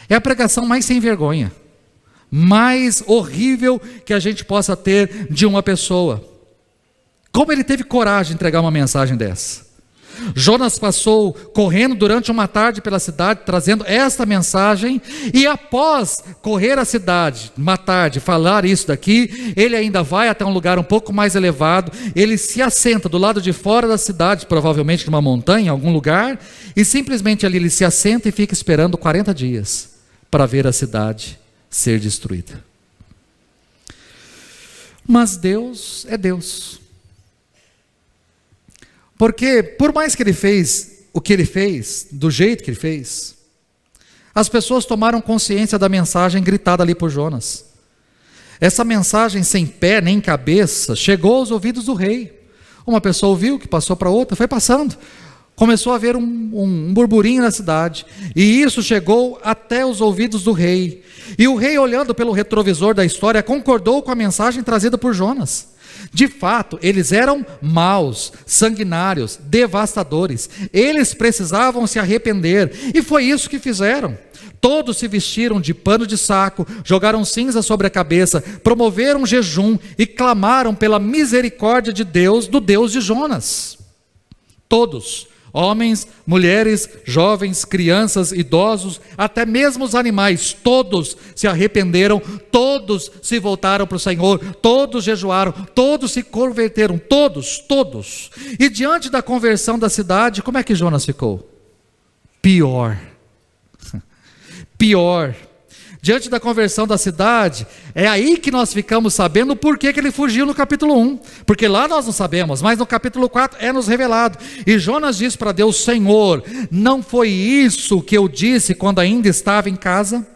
É a pregação mais sem vergonha, mais horrível que a gente possa ter de uma pessoa. Como ele teve coragem de entregar uma mensagem dessa? Jonas passou correndo durante uma tarde pela cidade, trazendo esta mensagem, e após correr a cidade, uma tarde, falar isso daqui, ele ainda vai até um lugar um pouco mais elevado, ele se assenta do lado de fora da cidade, provavelmente numa montanha, em algum lugar, e simplesmente ali ele se assenta e fica esperando 40 dias, para ver a cidade ser destruída. Mas Deus é Deus. Porque por mais que ele fez o que ele fez, do jeito que ele fez, as pessoas tomaram consciência da mensagem gritada ali por Jonas. Essa mensagem sem pé nem cabeça chegou aos ouvidos do rei. Uma pessoa ouviu, que passou para outra, foi passando. Começou a haver um burburinho na cidade, e isso chegou até os ouvidos do rei. E o rei, olhando pelo retrovisor da história, concordou com a mensagem trazida por Jonas. De fato, eles eram maus, sanguinários, devastadores. Eles precisavam se arrepender, e foi isso que fizeram. Todos se vestiram de pano de saco, jogaram cinza sobre a cabeça, promoveram jejum e clamaram pela misericórdia de Deus, do Deus de Jonas. Todos, homens, mulheres, jovens, crianças, idosos, até mesmo os animais, todos se arrependeram, todos se voltaram para o Senhor, todos jejuaram, todos se converteram, todos. E diante da conversão da cidade, como é que Jonas ficou? Pior. Diante da conversão da cidade, é aí que nós ficamos sabendo por que ele fugiu no capítulo 1, porque lá nós não sabemos, mas no capítulo 4 é nos revelado, e Jonas diz para Deus: Senhor, não foi isso que eu disse quando ainda estava em casa?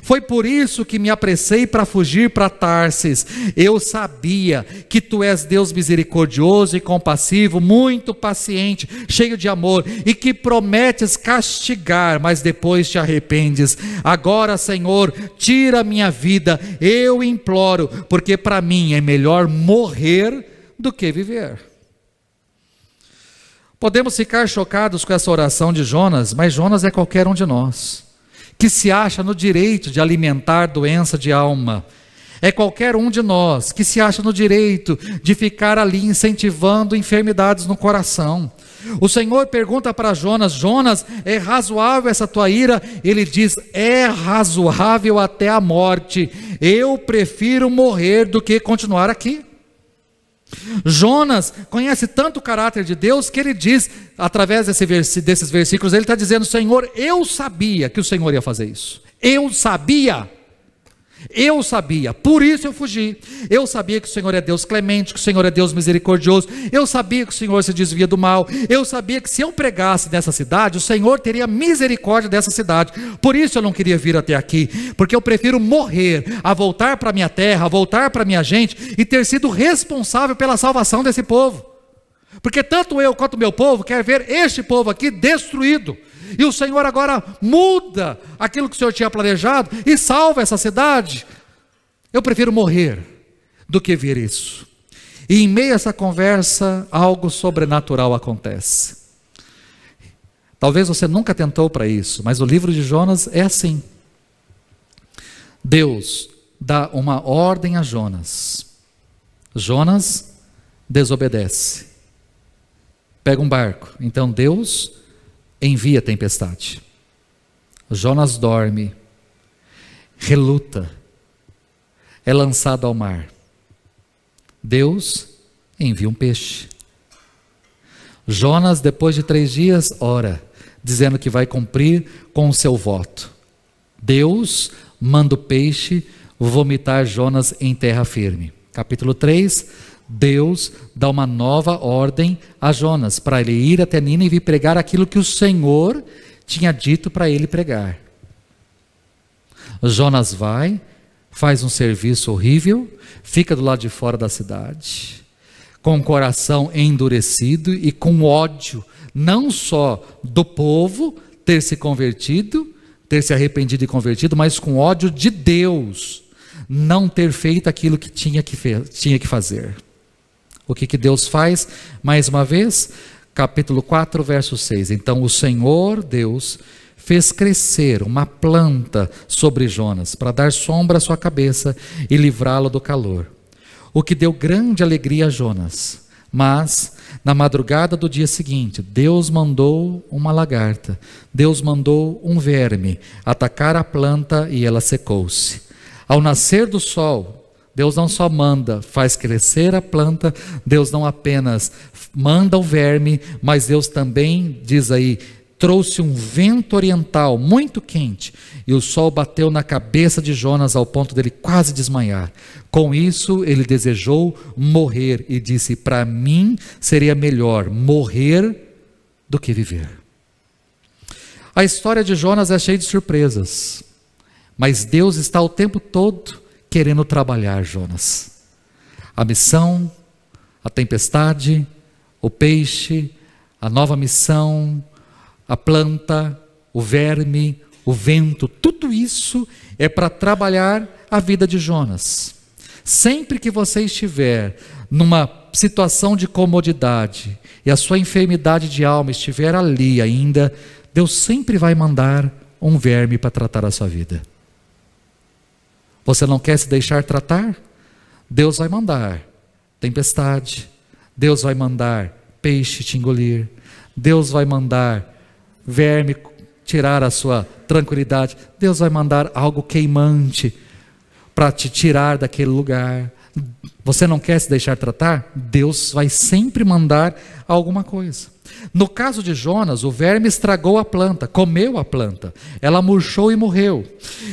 Foi por isso que me apressei para fugir para Tarsis. Eu sabia que tu és Deus misericordioso e compassivo, muito paciente, cheio de amor, e que prometes castigar, mas depois te arrependes. Agora, Senhor, tira minha vida, eu imploro, porque para mim é melhor morrer do que viver. Podemos ficar chocados com essa oração de Jonas, mas Jonas é qualquer um de nós, que se acha no direito de alimentar doença de alma. É qualquer um de nós que se acha no direito de ficar ali incentivando enfermidades no coração. O Senhor pergunta para Jonas: Jonas, é razoável essa tua ira? Ele diz: é razoável até a morte. Eu prefiro morrer do que continuar aqui. Jonas conhece tanto o caráter de Deus que ele diz, através desses versículos, ele está dizendo: Senhor, eu sabia que o Senhor ia fazer isso. Eu sabia, por isso eu fugi. Eu sabia que o Senhor é Deus clemente, que o Senhor é Deus misericordioso. Eu sabia que o Senhor se desvia do mal. Eu sabia que se eu pregasse nessa cidade, o Senhor teria misericórdia dessa cidade. Por isso eu não queria vir até aqui, porque eu prefiro morrer a voltar para minha terra, a voltar para minha gente e ter sido responsável pela salvação desse povo. Porque tanto eu quanto o meu povo quer ver este povo aqui destruído. E o Senhor agora muda aquilo que o Senhor tinha planejado e salva essa cidade. Eu prefiro morrer do que ver isso. E em meio a essa conversa, algo sobrenatural acontece. Talvez você nunca tentou para isso, mas o livro de Jonas é assim. Deus dá uma ordem a Jonas. Jonas desobedece. Pega um barco. Então Deus envia a tempestade. Jonas dorme, reluta, é lançado ao mar. Deus envia um peixe. Jonas, depois de 3 dias, ora, dizendo que vai cumprir com o seu voto. Deus manda o peixe vomitar Jonas em terra firme. Capítulo 3, Deus dá uma nova ordem a Jonas, para ele ir até Nínive e pregar aquilo que o Senhor tinha dito para ele pregar. Jonas vai, faz um serviço horrível, fica do lado de fora da cidade, com o coração endurecido e com ódio, não só do povo ter se convertido, ter se arrependido e convertido, mas com ódio de Deus, não ter feito aquilo que tinha que fazer. O que Deus faz? Mais uma vez, capítulo 4, verso 6. Então o Senhor Deus fez crescer uma planta sobre Jonas, para dar sombra à sua cabeça e livrá-lo do calor. O que deu grande alegria a Jonas. Mas, na madrugada do dia seguinte, Deus mandou uma lagarta, Deus mandou um verme atacar a planta e ela secou-se. Ao nascer do sol, Deus não só faz crescer a planta, Deus não apenas manda o verme, mas Deus também, diz aí, trouxe um vento oriental muito quente, e o sol bateu na cabeça de Jonas ao ponto dele quase desmaiar. Com isso, ele desejou morrer e disse: para mim seria melhor morrer do que viver. A história de Jonas é cheia de surpresas, mas Deus está o tempo todo querendo trabalhar Jonas. A missão, a tempestade, o peixe, a nova missão, a planta, o verme, o vento, tudo isso é para trabalhar a vida de Jonas. Sempre que você estiver numa situação de comodidade e a sua enfermidade de alma estiver ali ainda, Deus sempre vai mandar um verme para tratar a sua vida. Você não quer se deixar tratar? Deus vai mandar tempestade, Deus vai mandar peixe te engolir, Deus vai mandar verme tirar a sua tranquilidade, Deus vai mandar algo queimante para te tirar daquele lugar. Você não quer se deixar tratar? Deus vai sempre mandar alguma coisa. No caso de Jonas, o verme estragou a planta, comeu a planta, ela murchou e morreu.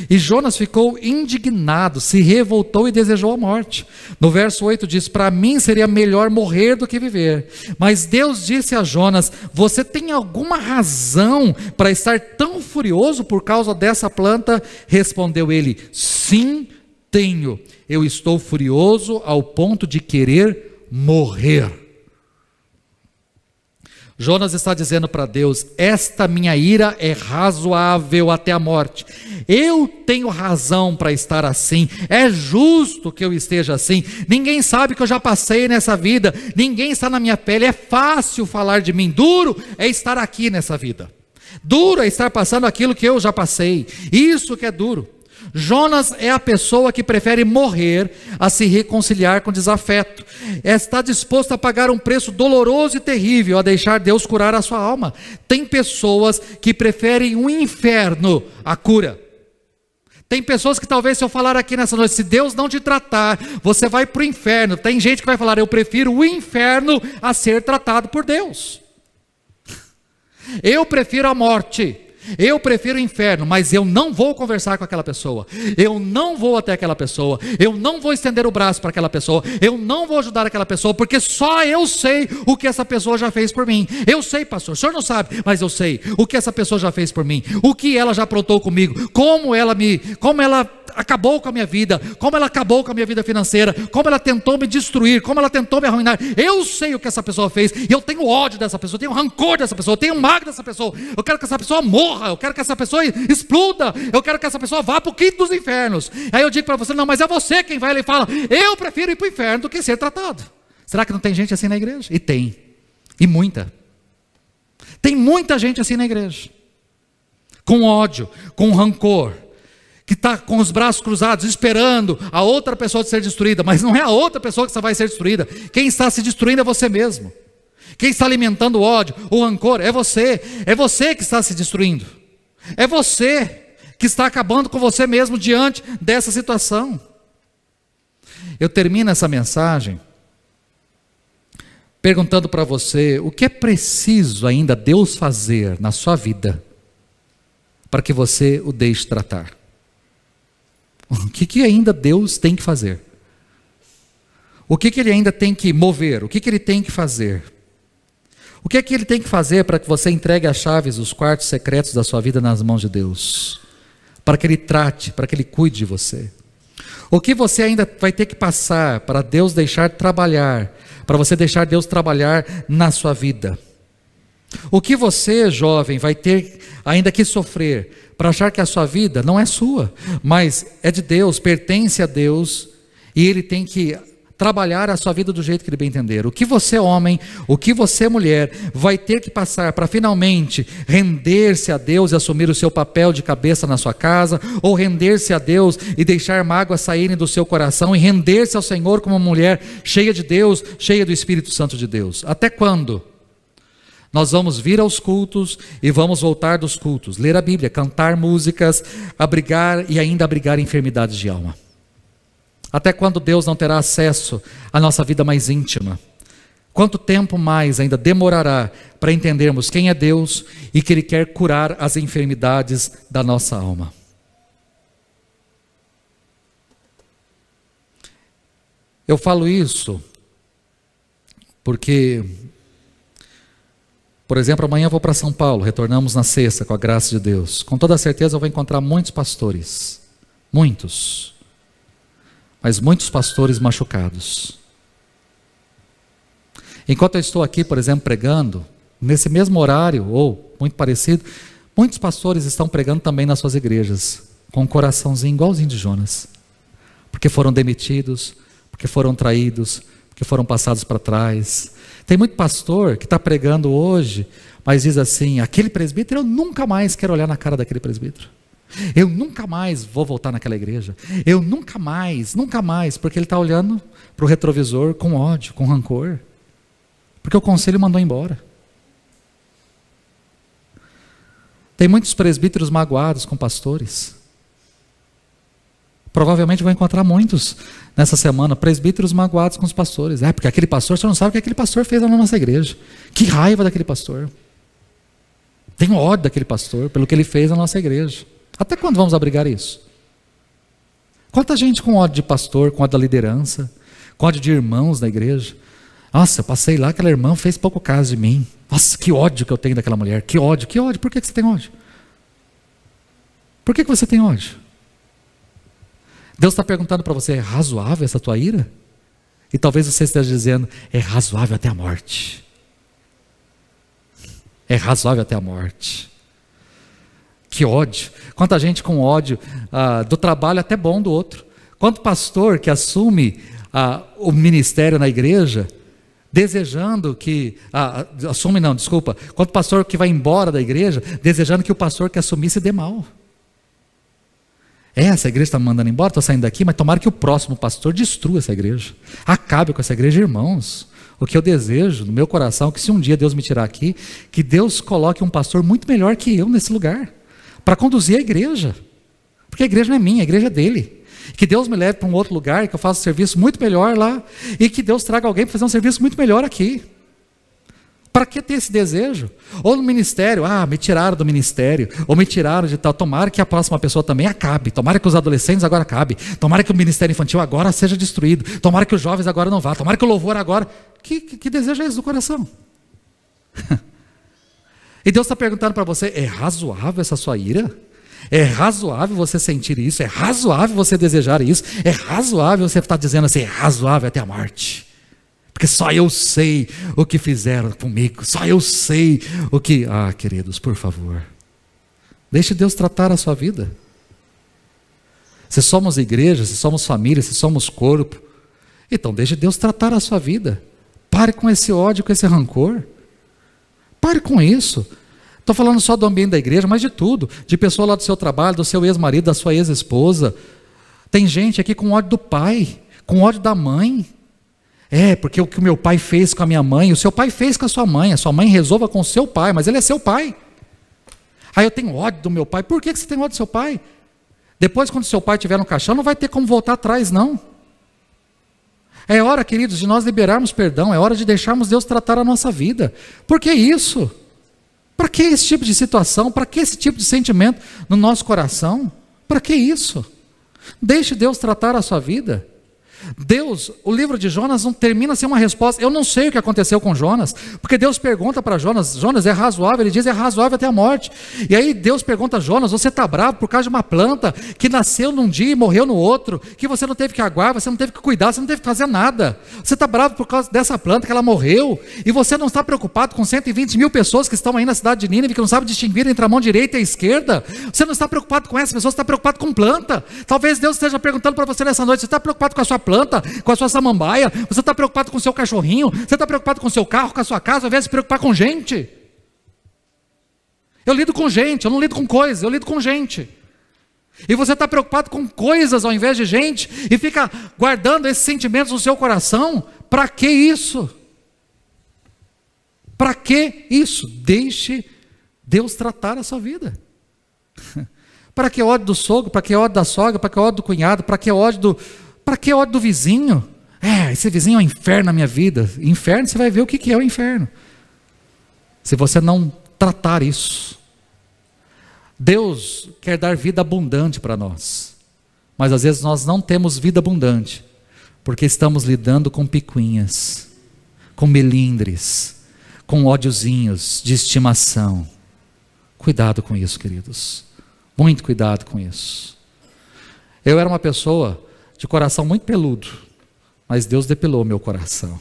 E Jonas ficou indignado, se revoltou e desejou a morte. No verso 8 diz: para mim seria melhor morrer do que viver. Mas Deus disse a Jonas: você tem alguma razão para estar tão furioso por causa dessa planta? Respondeu ele: sim, tenho. Eu estou furioso ao ponto de querer morrer. Jonas está dizendo para Deus: esta minha ira é razoável até a morte. Eu tenho razão para estar assim. É justo que eu esteja assim. Ninguém sabe que eu já passei nessa vida. Ninguém está na minha pele. É fácil falar de mim. Duro é estar aqui nessa vida. Duro é estar passando aquilo que eu já passei. Isso que é duro. Jonas é a pessoa que prefere morrer a se reconciliar com desafeto. Está disposto a pagar um preço doloroso e terrível a deixar Deus curar a sua alma. Tem pessoas que preferem um inferno à cura. Tem pessoas que talvez, se eu falar aqui nessa noite, se Deus não te tratar, você vai para o inferno. Tem gente que vai falar, eu prefiro o inferno a ser tratado por Deus. Eu prefiro a morte. Eu prefiro o inferno, mas eu não vou conversar com aquela pessoa, eu não vou até aquela pessoa, eu não vou estender o braço para aquela pessoa, eu não vou ajudar aquela pessoa, porque só eu sei o que essa pessoa já fez por mim. Eu sei, pastor, o senhor não sabe, mas eu sei o que essa pessoa já fez por mim, o que ela já aprontou comigo, como ela acabou com a minha vida, como ela acabou com a minha vida financeira, como ela tentou me destruir, como ela tentou me arruinar. Eu sei o que essa pessoa fez, e eu tenho ódio dessa pessoa, eu tenho rancor dessa pessoa, eu tenho mágoa dessa pessoa, eu quero que essa pessoa morra, eu quero que essa pessoa exploda, eu quero que essa pessoa vá para o quinto dos infernos. Aí eu digo para você, não, mas é você quem vai, ele fala, eu prefiro ir para o inferno do que ser tratado. Será que não tem gente assim na igreja? E tem, e muita. Tem muita gente assim na igreja, com ódio, com rancor, que está com os braços cruzados, esperando a outra pessoa ser destruída, mas não é a outra pessoa que vai ser destruída. Quem está se destruindo é você mesmo. Quem está alimentando o ódio, o rancor, é você que está se destruindo, é você que está acabando com você mesmo diante dessa situação. Eu termino essa mensagem perguntando para você, o que é preciso ainda Deus fazer na sua vida, para que você o deixe tratar? O que ainda Deus tem que fazer? O que Ele ainda tem que mover? O que Ele tem que fazer? O que é que Ele tem que fazer para que você entregue as chaves dos quartos secretos da sua vida nas mãos de Deus? Para que Ele trate, para que Ele cuide de você? O que você ainda vai ter que passar para Deus deixar trabalhar, para você deixar Deus trabalhar na sua vida? O que você, jovem, vai ter ainda que sofrer para achar que a sua vida não é sua, mas é de Deus, pertence a Deus, e Ele tem que trabalhar a sua vida do jeito que Ele bem entender? O que você, homem, o que você, mulher, vai ter que passar para finalmente render-se a Deus e assumir o seu papel de cabeça na sua casa, ou render-se a Deus e deixar mágoas saírem do seu coração e render-se ao Senhor como uma mulher cheia de Deus, cheia do Espírito Santo de Deus? Até quando? Nós vamos vir aos cultos e vamos voltar dos cultos, ler a Bíblia, cantar músicas, abrigar e ainda abrigar enfermidades de alma. Até quando Deus não terá acesso à nossa vida mais íntima? Quanto tempo mais ainda demorará para entendermos quem é Deus e que Ele quer curar as enfermidades da nossa alma? Eu falo isso porque, por exemplo, amanhã eu vou para São Paulo, retornamos na sexta com a graça de Deus. Com toda certeza eu vou encontrar muitos pastores, muitos, mas muitos pastores machucados. Enquanto eu estou aqui, por exemplo, pregando, nesse mesmo horário, ou muito parecido, muitos pastores estão pregando também nas suas igrejas, com um coraçãozinho igualzinho de Jonas, porque foram demitidos, porque foram traídos, porque foram passados para trás. Tem muito pastor que está pregando hoje, mas diz assim, aquele presbítero, eu nunca mais quero olhar na cara daquele presbítero. Eu nunca mais vou voltar naquela igreja. Eu nunca mais, porque ele está olhando para o retrovisor com ódio, com rancor. Porque o conselho mandou embora. Tem muitos presbíteros magoados com pastores. Provavelmente vou encontrar muitos nessa semana, presbíteros magoados com os pastores. Porque aquele pastor, você não sabe o que aquele pastor fez na nossa igreja. Que raiva daquele pastor. Tenho ódio daquele pastor pelo que ele fez na nossa igreja. Até quando vamos abrigar isso? Quanta gente com ódio de pastor, com ódio da liderança, com ódio de irmãos da igreja. Nossa, eu passei lá, aquela irmã fez pouco caso de mim. Nossa, que ódio que eu tenho daquela mulher. Que ódio. Por que você tem ódio? Por que você tem ódio? Deus está perguntando para você, é razoável essa tua ira? E talvez você esteja dizendo, é razoável até a morte. É razoável até a morte. Que ódio. Quanta gente com ódio do trabalho até bom do outro. Quanto pastor que assume o ministério na igreja, desejando que... Quanto pastor que vai embora da igreja, desejando que o pastor que assumisse dê mal. Essa igreja está me mandando embora, estou saindo daqui, mas tomara que o próximo pastor destrua essa igreja. Acabe com essa igreja, irmãos. O que eu desejo no meu coração é que se um dia Deus me tirar aqui, que Deus coloque um pastor muito melhor que eu nesse lugar, para conduzir a igreja. Porque a igreja não é minha, a igreja é dele. Que Deus me leve para um outro lugar, que eu faça um serviço muito melhor lá, e que Deus traga alguém para fazer um serviço muito melhor aqui. Para que ter esse desejo? Ou no ministério, me tiraram do ministério, ou me tiraram de tal, tomara que a próxima pessoa também acabe, tomara que os adolescentes agora acabem, tomara que o ministério infantil agora seja destruído, tomara que os jovens agora não vá, tomara que o louvor agora... Que desejo é esse do coração? E Deus está perguntando para você, é razoável essa sua ira? É razoável você sentir isso? É razoável você desejar isso? É razoável você estar dizendo assim, é razoável até a morte? Porque só eu sei o que fizeram comigo, só eu sei o que... queridos, por favor, deixe Deus tratar a sua vida. Se somos igreja, se somos família, se somos corpo, então deixe Deus tratar a sua vida. Pare com esse ódio, com esse rancor. Pare com isso. Estou falando só do ambiente da igreja, mas de tudo. De pessoa lá do seu trabalho, do seu ex-marido, da sua ex-esposa. Tem gente aqui com ódio do pai, com ódio da mãe. Porque o que o meu pai fez com a minha mãe, o seu pai fez com a sua mãe resolva com o seu pai, mas ele é seu pai. Eu tenho ódio do meu pai. Por que você tem ódio do seu pai? Depois, quando seu pai estiver no caixão, não vai ter como voltar atrás, não. É hora, queridos, de nós liberarmos perdão, é hora de deixarmos Deus tratar a nossa vida. Por que isso? Para que esse tipo de situação? Para que esse tipo de sentimento no nosso coração? Para que isso? Deixe Deus tratar a sua vida. Deus, o livro de Jonas não termina sem uma resposta. Eu não sei o que aconteceu com Jonas, porque Deus pergunta para Jonas, Jonas, é razoável? Ele diz, é razoável até a morte. E aí Deus pergunta a Jonas, você está bravo por causa de uma planta que nasceu num dia e morreu no outro, que você não teve que aguar, você não teve que cuidar, você não teve que fazer nada. Você está bravo por causa dessa planta que ela morreu, e você não está preocupado com 120 mil pessoas que estão aí na cidade de Nínive, que não sabem distinguir entre a mão direita e a esquerda. Você não está preocupado com essas pessoas, você está preocupado com planta. Talvez Deus esteja perguntando para você nessa noite, você está preocupado com a sua planta, com a sua samambaia? Você está preocupado com o seu cachorrinho? Você está preocupado com o seu carro, com a sua casa, ao invés de se preocupar com gente? Eu lido com gente, eu não lido com coisas, eu lido com gente. E você está preocupado com coisas ao invés de gente, e fica guardando esses sentimentos no seu coração. Para que isso? Para que isso? Deixe Deus tratar a sua vida. Para que ódio do sogro? Para que ódio da sogra? Para que ódio do cunhado? Para que ódio do vizinho? Esse vizinho é um inferno na minha vida. Inferno, você vai ver o que é o inferno. Se você não tratar isso. Deus quer dar vida abundante para nós. Mas às vezes nós não temos vida abundante, porque estamos lidando com picuinhas, com melindres, com ódiozinhos de estimação. Cuidado com isso, queridos. Muito cuidado com isso. Eu era uma pessoa de coração muito peludo, mas Deus depilou meu coração.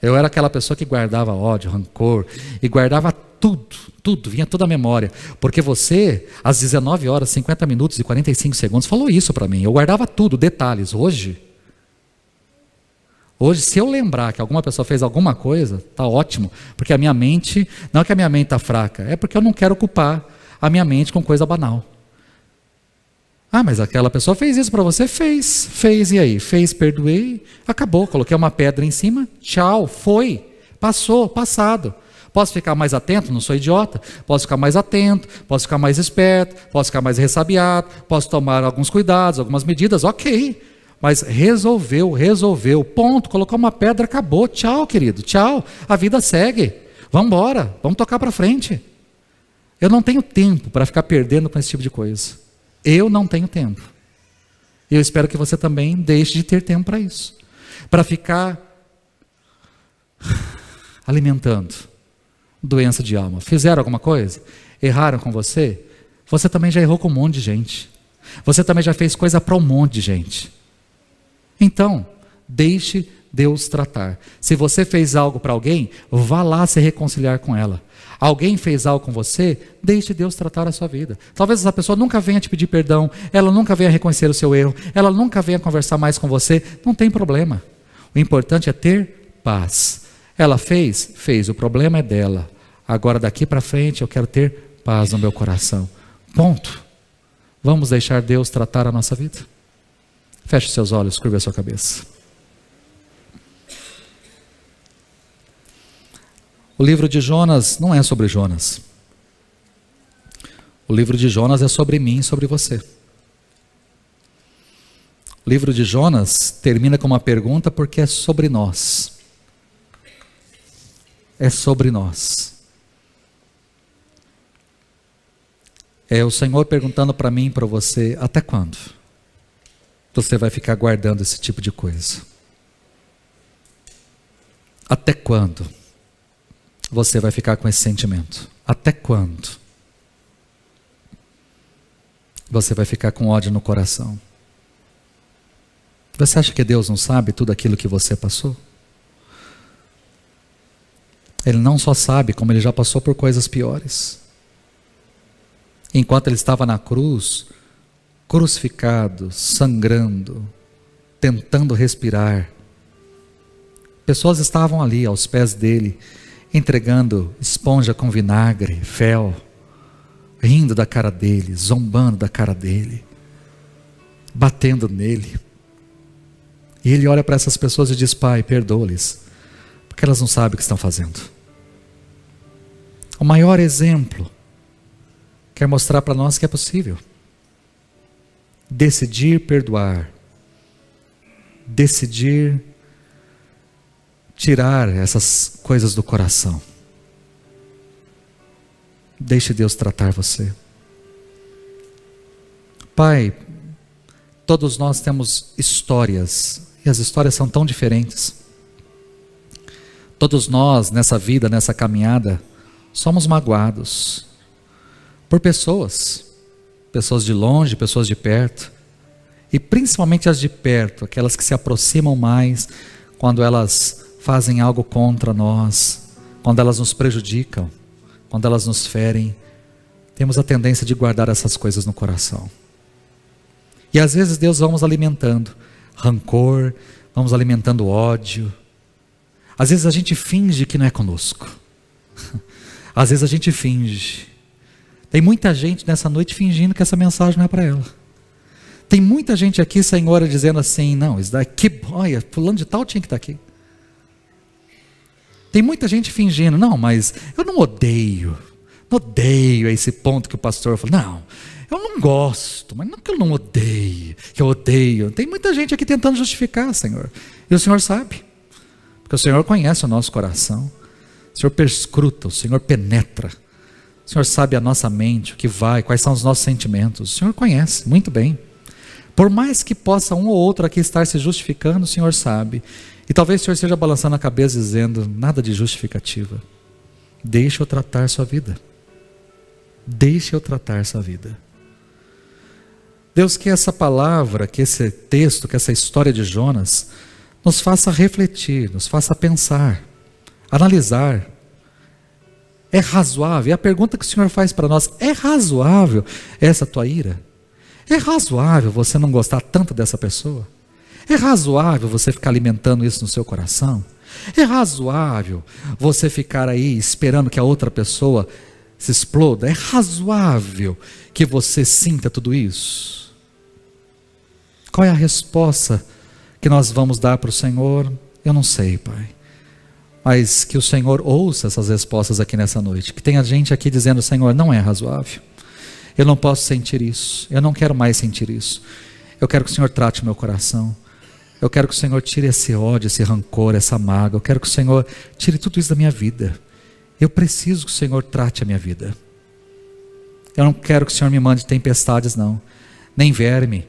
Eu era aquela pessoa que guardava ódio, rancor, e guardava tudo, vinha toda a memória, porque você, às 19 horas, 50 minutos e 45 segundos, falou isso para mim, eu guardava tudo, detalhes. Hoje, se eu lembrar que alguma pessoa fez alguma coisa, está ótimo, porque a minha mente, não é que a minha mente está fraca, é porque eu não quero ocupar a minha mente com coisa banal. Mas aquela pessoa fez isso para você? Fez, e aí? Fez, perdoei, acabou, coloquei uma pedra em cima, tchau, foi, passou, passado. Posso ficar mais atento? Não sou idiota. Posso ficar mais atento, posso ficar mais esperto, posso ficar mais ressabiado, posso tomar alguns cuidados, algumas medidas, ok. Mas resolveu, ponto, colocou uma pedra, acabou, tchau, querido, tchau, a vida segue, vamos embora, vamos tocar para frente. Eu não tenho tempo para ficar perdendo com esse tipo de coisa. Eu não tenho tempo. Eu espero que você também deixe de ter tempo para isso. Para ficar alimentando doença de alma. Fizeram alguma coisa? Erraram com você? Você também já errou com um monte de gente. Você também já fez coisa para um monte de gente. Então, deixe Deus tratar. Se você fez algo para alguém, vá lá se reconciliar com ela. Alguém fez algo com você, deixe Deus tratar a sua vida. Talvez essa pessoa nunca venha te pedir perdão, ela nunca venha reconhecer o seu erro, ela nunca venha conversar mais com você, não tem problema. O importante é ter paz. Ela fez, o problema é dela. Agora daqui para frente eu quero ter paz no meu coração. Ponto. Vamos deixar Deus tratar a nossa vida? Feche seus olhos, curva a sua cabeça. O livro de Jonas não é sobre Jonas. O livro de Jonas é sobre mim e sobre você. O livro de Jonas termina com uma pergunta porque é sobre nós. É sobre nós. É o Senhor perguntando para mim e para você: até quando você vai ficar guardando esse tipo de coisa? Até quando você vai ficar com esse sentimento? Até quando você vai ficar com ódio no coração? Você acha que Deus não sabe tudo aquilo que você passou? Ele não só sabe, como Ele já passou por coisas piores. Enquanto Ele estava na cruz, crucificado, sangrando, tentando respirar, pessoas estavam ali aos pés dele, entregando esponja com vinagre, fel, rindo da cara dele, zombando da cara dele, batendo nele. E ele olha para essas pessoas e diz: Pai, perdoa-lhes, porque elas não sabem o que estão fazendo. O maior exemplo quer mostrar para nós que é possível decidir perdoar, decidir tirar essas coisas do coração. Deixe Deus tratar você. Pai, todos nós temos histórias, e as histórias são tão diferentes. Todos nós, nessa vida, nessa caminhada, somos magoados por pessoas de longe, pessoas de perto, e principalmente as de perto, aquelas que se aproximam mais quando elas fazem algo contra nós, quando elas nos prejudicam, quando elas nos ferem. Temos a tendência de guardar essas coisas no coração. E às vezes Deus vamos alimentando rancor, vamos alimentando ódio. Às vezes a gente finge que não é conosco. Às vezes a gente finge. Tem muita gente nessa noite fingindo que essa mensagem não é para ela. Tem muita gente aqui, Senhora, dizendo assim: não, isso daqui, olha, fulano de tal tinha que estar aqui. Tem muita gente fingindo: não, mas eu não odeio esse ponto que o pastor falou. Não, eu não gosto, mas não que eu não odeio, que eu odeio. Tem muita gente aqui tentando justificar, Senhor. E o Senhor sabe, porque o Senhor conhece o nosso coração. O Senhor perscruta, o Senhor penetra. O Senhor sabe a nossa mente, o que vai, quais são os nossos sentimentos. O Senhor conhece muito bem. Por mais que possa um ou outro aqui estar se justificando, o Senhor sabe. E talvez o Senhor esteja balançando a cabeça dizendo: nada de justificativa. Deixe eu tratar sua vida. Deixe eu tratar sua vida. Deus, que essa palavra, que esse texto, que essa história de Jonas nos faça refletir, nos faça pensar, analisar. É razoável? E a pergunta que o Senhor faz para nós: é razoável essa tua ira? É razoável você não gostar tanto dessa pessoa? É razoável você ficar alimentando isso no seu coração? É razoável você ficar aí esperando que a outra pessoa se exploda? É razoável que você sinta tudo isso? Qual é a resposta que nós vamos dar para o Senhor? Eu não sei, Pai. Mas que o Senhor ouça essas respostas aqui nessa noite. Que tenha gente aqui dizendo: Senhor, não é razoável. Eu não posso sentir isso. Eu não quero mais sentir isso. Eu quero que o Senhor trate o meu coração. Eu quero que o Senhor tire esse ódio, esse rancor, essa mágoa. Eu quero que o Senhor tire tudo isso da minha vida. Eu preciso que o Senhor trate a minha vida. Eu não quero que o Senhor me mande tempestades, não. Nem verme,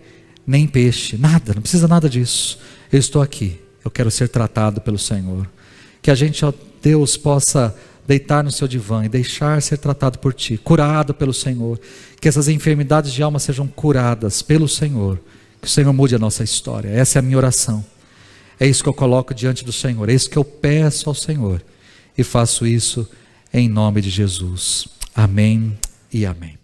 nem peixe, nada. Não precisa nada disso. Eu estou aqui. Eu quero ser tratado pelo Senhor. Que a gente, ó Deus, possa deitar no seu divã e deixar ser tratado por Ti, curado pelo Senhor. Que essas enfermidades de alma sejam curadas pelo Senhor. Que o Senhor mude a nossa história. Essa é a minha oração. É isso que eu coloco diante do Senhor. É isso que eu peço ao Senhor. E faço isso em nome de Jesus. Amém e amém.